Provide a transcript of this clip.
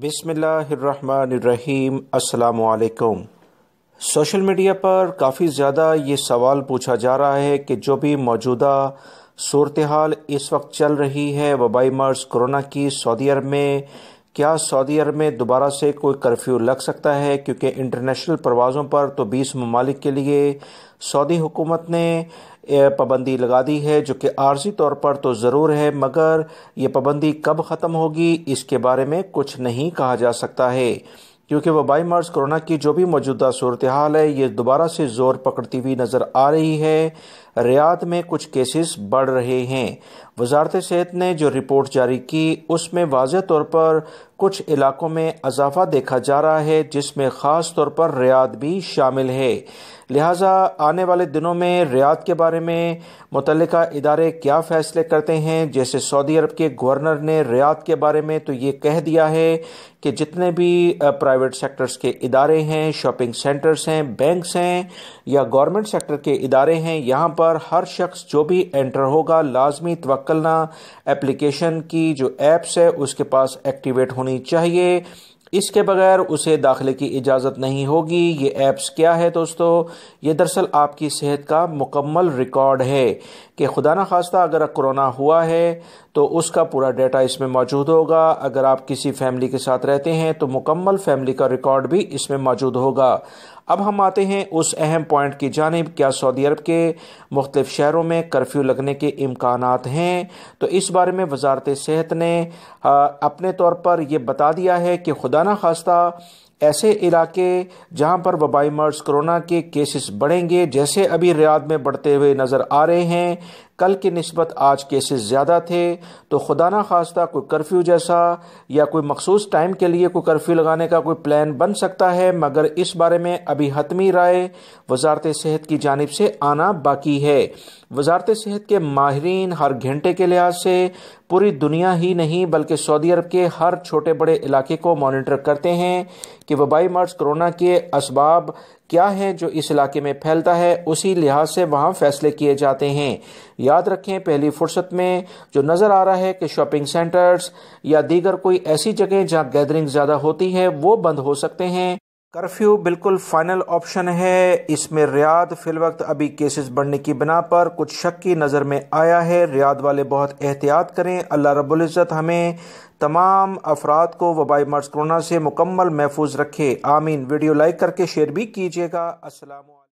बिस्मिल्लाहिर्रहमानिर्रहीम। अस्सलामु अलैकुम। सोशल मीडिया पर काफ़ी ज़्यादा ये सवाल पूछा जा रहा है कि जो भी मौजूदा सूरत हाल इस वक्त चल रही है वबाई मर्ज़ कोरोना की सऊदी अरब में, क्या सऊदी अरब में दोबारा से कोई कर्फ्यू लग सकता है? क्योंकि इंटरनेशनल परवाज़ों पर तो 20 ममालिक के लिए सऊदी हुकूमत ने पाबंदी लगा दी है, जो कि आर्जी तौर पर तो ज़रूर है, मगर ये पाबंदी कब ख़त्म होगी इसके बारे में कुछ नहीं कहा जा सकता है। क्योंकि वबाई मर्ज़ कोरोना की जो भी मौजूदा सूरत हाल है ये दोबारा से ज़ोर पकड़ती हुई नज़र आ रही है। रियाद में कुछ केसेस बढ़ रहे हैं। वजारत सेहत ने जो रिपोर्ट जारी की उसमें वाज़ेह तौर पर कुछ इलाकों में इजाफा देखा जा रहा है, जिसमें ख़ास तौर पर रियाद भी शामिल है। लिहाजा आने वाले दिनों में रियाद के बारे में मुतल्लिका इदारे क्या फ़ैसले करते हैं। जैसे सऊदी अरब के गवर्नर ने रियाद के बारे में तो ये कह दिया है कि जितने भी प्राइवेट सेक्टर्स के इदारे हैं, शॉपिंग सेंटर्स हैं, बैंक्स हैं या गवर्नमेंट सेक्टर के इदारे हैं, यहाँ पर हर शख्स जो भी एंटर होगा लाजमी तवक्कलना एप्लीकेशन की जो ऐप्स है उसके पास एक्टिवेट होनी चाहिए। इसके बगैर उसे दाखिले की इजाज़त नहीं होगी। ये ऐप्स क्या है दोस्तों? ये दरअसल आपकी सेहत का मुकम्मल रिकॉर्ड है कि खुदा न खास्ता अगर कोरोना हुआ है तो उसका पूरा डेटा इसमें मौजूद होगा। अगर आप किसी फैमिली के साथ रहते हैं तो मुकम्मल फैमिली का रिकॉर्ड भी इसमें मौजूद होगा। अब हम आते हैं उस अहम पॉइंट की जानिब, क्या सऊदी अरब के मुख्तलिफ शहरों में कर्फ्यू लगने के इम्कानात हैं? तो इस बारे में वजारत सेहत ने अपने तौर पर यह बता दिया है कि खुदा न खास्ता ऐसे इलाके जहां पर वबाई मर्ज़ कोरोना के केसेस बढ़ेंगे, जैसे अभी रियाद में बढ़ते हुए नज़र आ रहे हैं, कल की निस्बत आज केसेस ज़्यादा थे, तो खुदा न खास्ता कोई कर्फ्यू जैसा या कोई मखसूस टाइम के लिए कोई कर्फ्यू लगाने का कोई प्लान बन सकता है। मगर इस बारे में अभी हतमी राय वजारत सेहत की जानिब से आना बाकी है। वजारत सेहत के माहिरीन हर घंटे के लिहाज से पूरी दुनिया ही नहीं बल्कि सऊदी अरब के हर छोटे बड़े इलाके को मॉनिटर करते हैं कि वबाई मर्ज़ कोरोना के असबाब क्या है जो इस इलाके में फैलता है, उसी लिहाज से वहाँ फैसले किए जाते हैं। याद रखें, पहली फुर्सत में जो नज़र आ रहा है कि शॉपिंग सेंटर्स या दीगर कोई ऐसी जगह जहाँ गैदरिंग ज़्यादा होती है वो बंद हो सकते हैं। कर्फ्यू बिल्कुल फाइनल ऑप्शन है। इसमें रियाद फिलवक्त अभी केसेस बढ़ने की बिना पर कुछ शक की नज़र में आया है। रियाद वाले बहुत एहतियात करें। अल्लाह रब्बुल इज़्ज़त हमें तमाम अफराद को वबाई मर्ज़ कोरोना से मुकम्मल महफूज रखे। आमीन। वीडियो लाइक करके शेयर भी कीजिएगा। अस्सलाम।